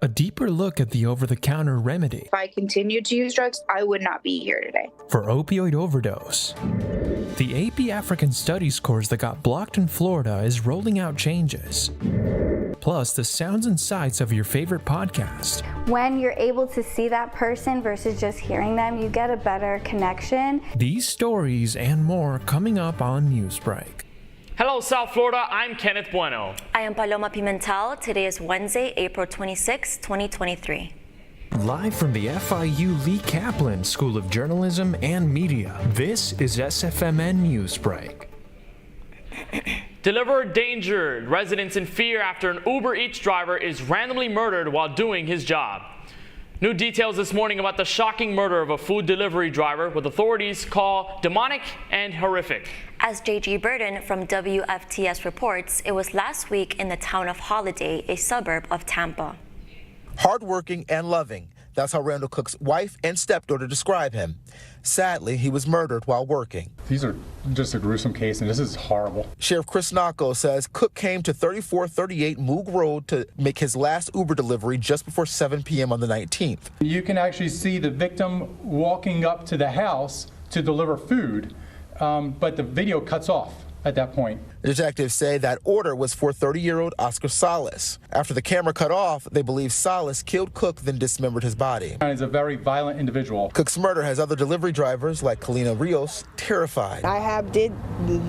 A deeper look at the over-the-counter remedy. If I continued to use drugs, I would not be here today. For opioid overdose. The AP African Studies course that got blocked in Florida is rolling out changes. Plus, the sounds and sights of your favorite podcast. When you're able to see that person versus just hearing them, you get a better connection. These stories and more coming up on Newsbreak. Hello, South Florida. I'm Kenneth Bueno. I am Paloma Pimentel. Today is Wednesday, April 26, 2023. Live from the FIU Lee Kaplan School of Journalism and Media, this is SFMN Newsbreak. Deliverer danger. Residents in fear after an Uber Eats driver is randomly murdered while doing his job. New details this morning about the shocking murder of a food delivery driver, with authorities call demonic and horrific. As J.G. Burden from WFTS reports, it was last week in the town of Holiday, a suburb of Tampa. Hardworking and loving. That's how Randall Cook's wife and stepdaughter describe him. Sadly, he was murdered while working. These are just a gruesome case, and this is horrible. Sheriff Chris Nacco says Cook came to 3438 Moog Road to make his last Uber delivery just before 7 p.m. on the 19th. You can actually see the victim walking up to the house to deliver food, but the video cuts off at that point. Detectives say that order was for 30-year-old Oscar Salas. After the camera cut off, they believe Salas killed Cook, then dismembered his body. He's a very violent individual. Cook's murder has other delivery drivers like Kalina Rios terrified. I did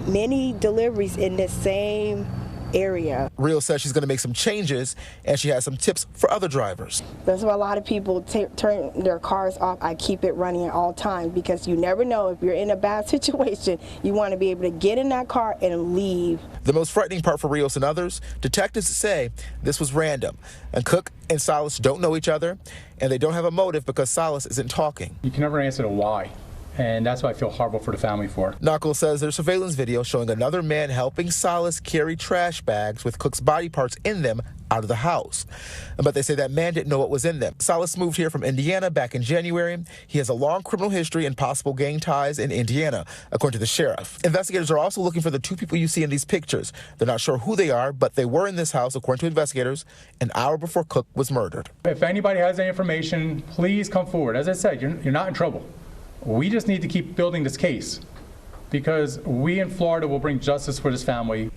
many deliveries in the same area. Rios says she's going to make some changes, and she has some tips for other drivers. That's why a lot of people turn their cars off. I keep it running at all times because you never know if you're in a bad situation. You want to be able to get in that car and leave. The most frightening part for Rios and others, detectives say this was random, and Cook and Salas don't know each other, and they don't have a motive because Salas isn't talking. You can never answer the why. And that's what I feel horrible for the family for. Knuckles says there's surveillance video showing another man helping Salas carry trash bags with Cook's body parts in them out of the house. But they say that man didn't know what was in them. Salas moved here from Indiana back in January. He has a long criminal history and possible gang ties in Indiana, according to the sheriff. Investigators are also looking for the two people you see in these pictures. They're not sure who they are, but they were in this house, according to investigators, an hour before Cook was murdered. If anybody has any information, please come forward. As I said, you're not in trouble. We just need to keep building this case because we in Florida will bring justice for this family.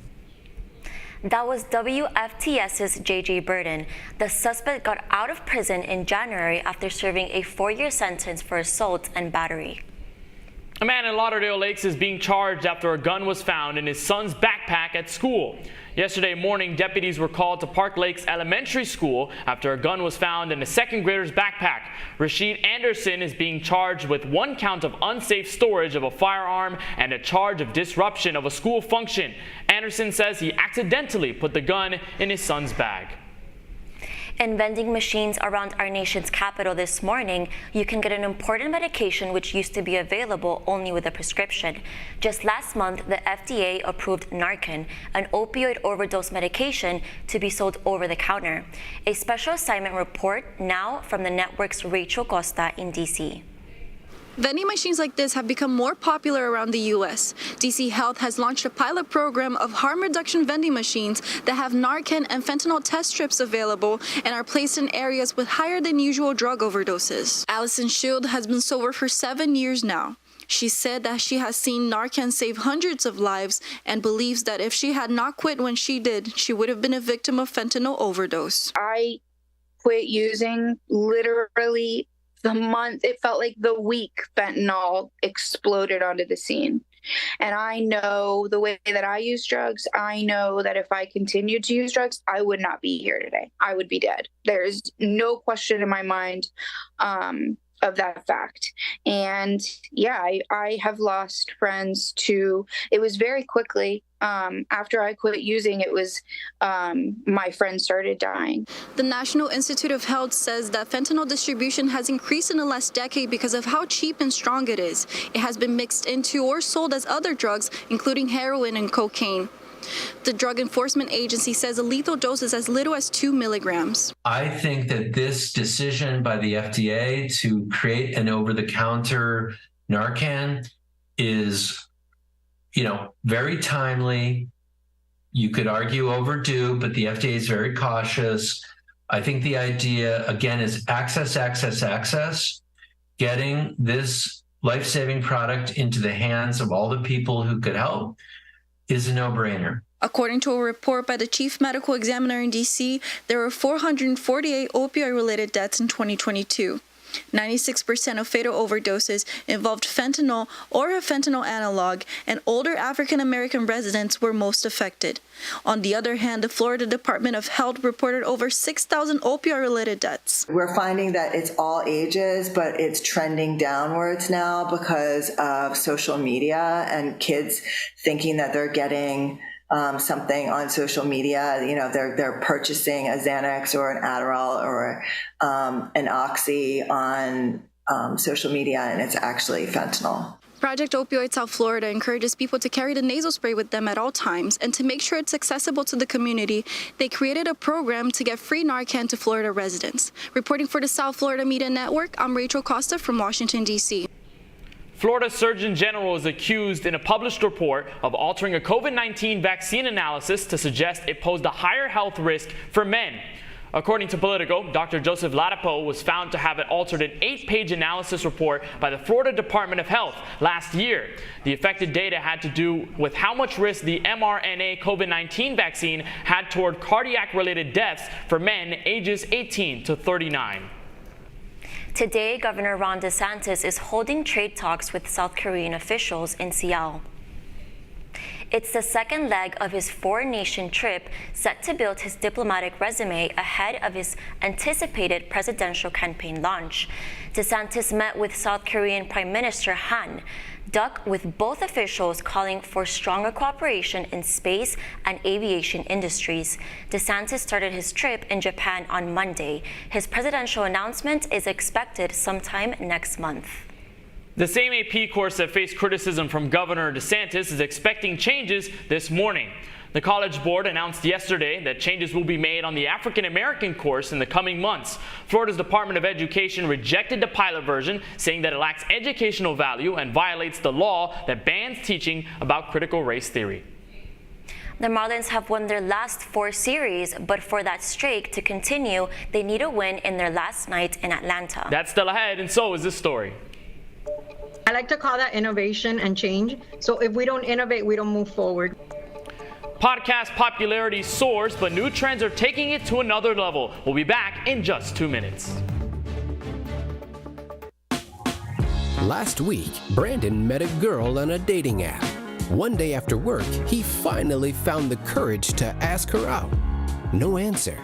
That was WFTS's J.J. Burden. The suspect got out of prison in January after serving a 4-year sentence for assault and battery. A man in Lauderdale Lakes is being charged after a gun was found in his son's backpack at school. Yesterday morning, deputies were called to Park Lakes Elementary School after a gun was found in a second grader's backpack. Rashid Anderson is being charged with 1 count of unsafe storage of a firearm and a charge of disruption of a school function. Anderson says he accidentally put the gun in his son's bag. In vending machines around our nation's capital this morning, you can get an important medication which used to be available only with a prescription. Just last month, the FDA approved Narcan, an opioid overdose medication, to be sold over the counter. A special assignment report now from the network's Rachel Costa in D.C. Vending machines like this have become more popular around the U.S. DC Health has launched a pilot program of harm reduction vending machines that have Narcan and fentanyl test strips available and are placed in areas with higher than usual drug overdoses. Allison Shield has been sober for 7 years now. She said that she has seen Narcan save hundreds of lives and believes that if she had not quit when she did, she would have been a victim of fentanyl overdose. I quit using literally the month, it felt like the week fentanyl exploded onto the scene. And I know the way that I use drugs, I know that if I continued to use drugs, I would not be here today. I would be dead. There's no question in my mind of that fact. And yeah, I have lost friends to, it was very quickly. After I quit using, it was my friends started dying. The National Institute of Health says that fentanyl distribution has increased in the last decade because of how cheap and strong it is. It has been mixed into or sold as other drugs, including heroin and cocaine. The Drug Enforcement Agency says a lethal dose is as little as 2 milligrams. I think that this decision by the FDA to create an over-the-counter Narcan is, very timely. You could argue overdue, but the FDA is very cautious. I think the idea, again, is access, access, access. Getting this life-saving product into the hands of all the people who could help is a no-brainer. According to a report by the chief medical examiner in D.C., there were 448 opioid-related deaths in 2022. 96% of fatal overdoses involved fentanyl or a fentanyl analog, and older African American residents were most affected. On the other hand, the Florida Department of Health reported over 6,000 opioid-related deaths. We're finding that it's all ages, but it's trending downwards now because of social media and kids thinking that they're getting something on social media. You know, they're purchasing a Xanax or an Adderall or an Oxy on social media, and it's actually fentanyl. Project Opioid South Florida encourages people to carry the nasal spray with them at all times, and to make sure it's accessible to the community, they created a program to get free Narcan to Florida residents. Reporting for the South Florida Media Network, I'm Rachel Costa from Washington, D.C. Florida Surgeon General is accused in a published report of altering a COVID-19 vaccine analysis to suggest it posed a higher health risk for men. According to Politico, Dr. Joseph Ladapo was found to have altered an 8-page analysis report by the Florida Department of Health last year. The affected data had to do with how much risk the mRNA COVID-19 vaccine had toward cardiac-related deaths for men ages 18 to 39. Today, Governor Ron DeSantis is holding trade talks with South Korean officials in Seoul. It's the second leg of his four-nation trip set to build his diplomatic resume ahead of his anticipated presidential campaign launch. DeSantis met with South Korean Prime Minister Han Duck, with both officials calling for stronger cooperation in space and aviation industries. DeSantis started his trip in Japan on Monday. His presidential announcement is expected sometime next month. The same AP course that faced criticism from Governor DeSantis is expecting changes this morning. The College Board announced yesterday that changes will be made on the African American course in the coming months. Florida's Department of Education rejected the pilot version, saying that it lacks educational value and violates the law that bans teaching about critical race theory. The Marlins have won their last 4 series, but for that streak to continue, they need a win in their last night in Atlanta. That's still ahead, and so is this story. I like to call that innovation and change. So if we don't innovate, we don't move forward. Podcast popularity soars, but new trends are taking it to another level. We'll be back in just 2 minutes. Last week, Brandon met a girl on a dating app. One day after work, he finally found the courage to ask her out. No answer.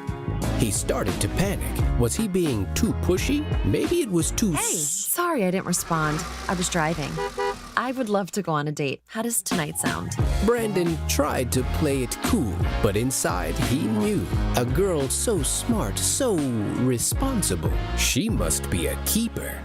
He started to panic. Was he being too pushy? Maybe it was too... Hey, sorry I didn't respond. I was driving. I would love to go on a date. How does tonight sound? Brandon tried to play it cool, but inside he knew. A girl so smart, so responsible. She must be a keeper.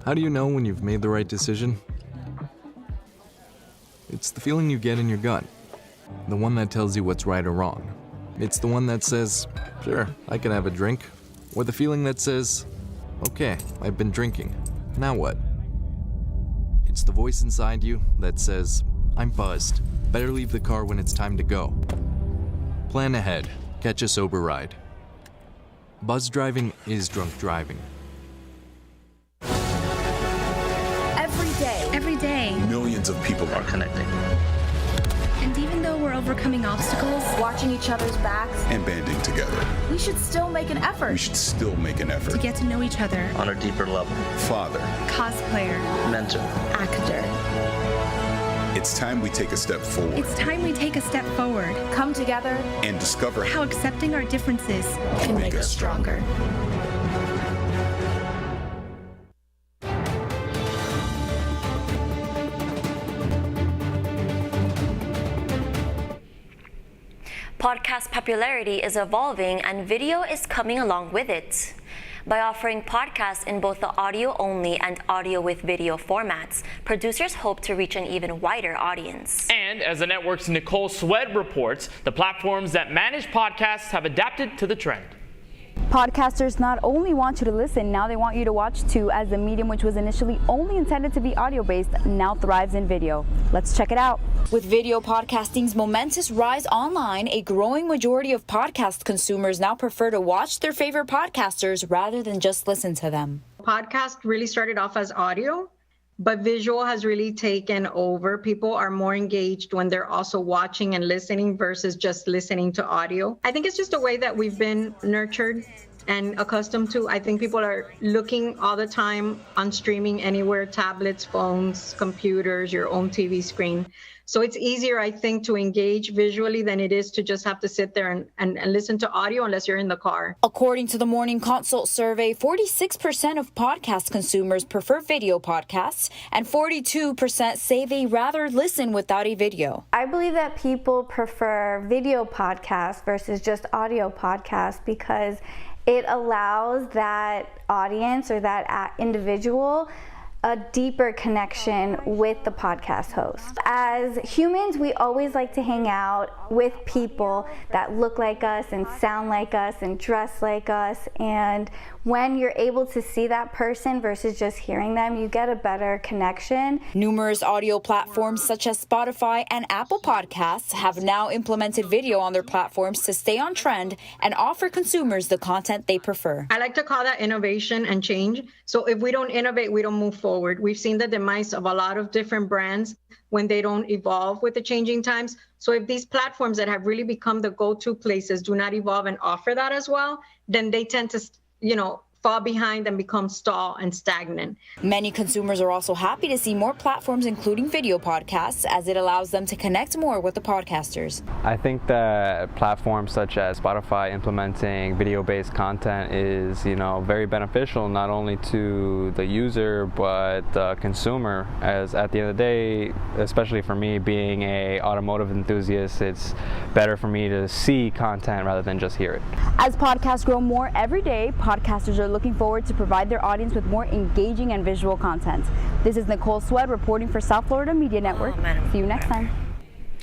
How do you know when you've made the right decision? It's the feeling you get in your gut. The one that tells you what's right or wrong. It's the one that says, sure, I can have a drink. Or the feeling that says, okay, I've been drinking. Now what? It's the voice inside you that says, I'm buzzed. Better leave the car when it's time to go. Plan ahead. Catch a sober ride. Buzz driving is drunk driving. Every day, millions of people are connecting. And even though we're overcoming obstacles, watching each other's backs, and banding together, we should still make an effort. To get to know each other on a deeper level. Father, cosplayer, mentor, actor. It's time we take a step forward. Come together and discover how accepting our differences can make us stronger. Podcast popularity is evolving and video is coming along with it. By offering podcasts in both the audio-only and audio with video formats, producers hope to reach an even wider audience. And as the network's Nicole Swed reports, the platforms that manage podcasts have adapted to the trend. Podcasters not only want you to listen, now they want you to watch too, as the medium, which was initially only intended to be audio-based, now thrives in video. Let's check it out. With video podcasting's momentous rise online, a growing majority of podcast consumers now prefer to watch their favorite podcasters rather than just listen to them. Podcast really started off as audio, but visual has really taken over. People are more engaged when they're also watching and listening versus just listening to audio. I think it's just a way that we've been nurtured and accustomed to. I think people are looking all the time on streaming anywhere, tablets, phones, computers, your own TV screen. So it's easier, I think, to engage visually than it is to just have to sit there and listen to audio unless you're in the car. According to the Morning Consult survey, 46% of podcast consumers prefer video podcasts, and 42% say they rather listen without a video. I believe that people prefer video podcasts versus just audio podcasts because it allows that audience or that individual a deeper connection with the podcast host. As humans, we always like to hang out with people that look like us and sound like us and dress like us. And when you're able to see that person versus just hearing them, you get a better connection. Numerous audio platforms such as Spotify and Apple Podcasts have now implemented video on their platforms to stay on trend and offer consumers the content they prefer. I like to call that innovation and change. So if we don't innovate, we don't move forward. We've seen the demise of a lot of different brands when they don't evolve with the changing times. So if these platforms that have really become the go-to places do not evolve and offer that as well, then they tend to, fall behind and become stall and stagnant. Many consumers are also happy to see more platforms including video podcasts, as it allows them to connect more with the podcasters. I think that platforms such as Spotify implementing video-based content is, very beneficial not only to the user but the consumer, as at the end of the day, especially for me being a automotive enthusiast, it's better for me to see content rather than just hear it. As podcasts grow more every day, podcasters are looking forward to provide their audience with more engaging and visual content. This is Nicole Swed reporting for South Florida Media Network. See you next time.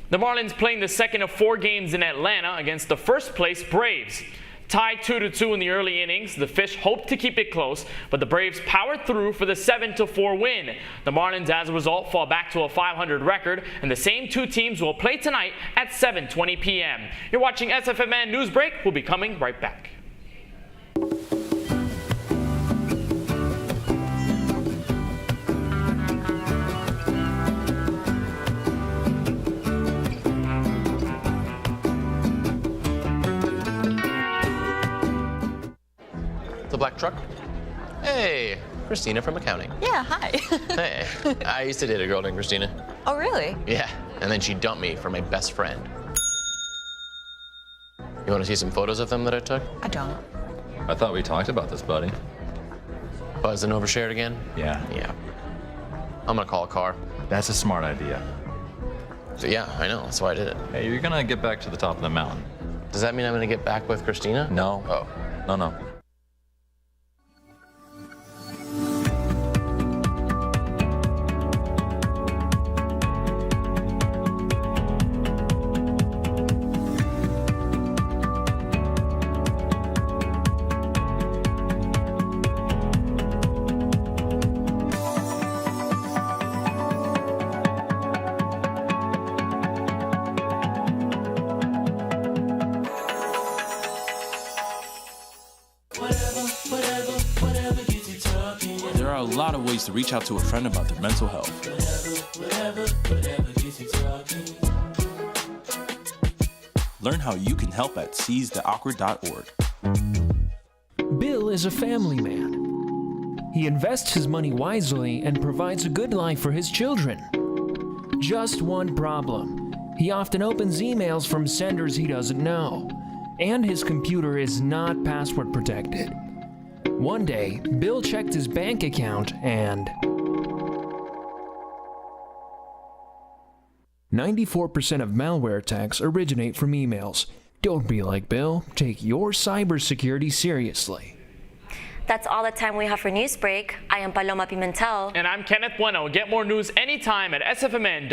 The Marlins playing the second of 4 games in Atlanta against the first place Braves. Tied 2-2 in the early innings, the Fish hoped to keep it close, but the Braves powered through for the 7-4 win. The Marlins, as a result, fall back to a .500 record, and the same 2 teams will play tonight at 7:20 p.m. You're watching SFMN Newsbreak. We'll be coming right back. The black truck? Hey, Christina from accounting. Yeah, hi. Hey, I used to date a girl named Christina. Oh, really? Yeah, and then she dumped me for my best friend. You want to see some photos of them that I took? I don't. I thought we talked about this, buddy. Buzzed and overshared again? Yeah. Yeah. I'm gonna call a car. That's a smart idea. So yeah, I know, that's why I did it. Hey, you're gonna get back to the top of the mountain. Does that mean I'm gonna get back with Christina? No. Oh. No. There are a lot of ways to reach out to a friend about their mental health. Learn how you can help at seizetheawkward.org. Bill is a family man. He invests his money wisely and provides a good life for his children. Just one problem. He often opens emails from senders he doesn't know, and his computer is not password protected. One day, Bill checked his bank account and 94% of malware attacks originate from emails. Don't be like Bill. Take your cybersecurity seriously. That's all the time we have for Newsbreak. I am Paloma Pimentel. And I'm Kenneth Bueno. Get more news anytime at sfmn.fiu.edu.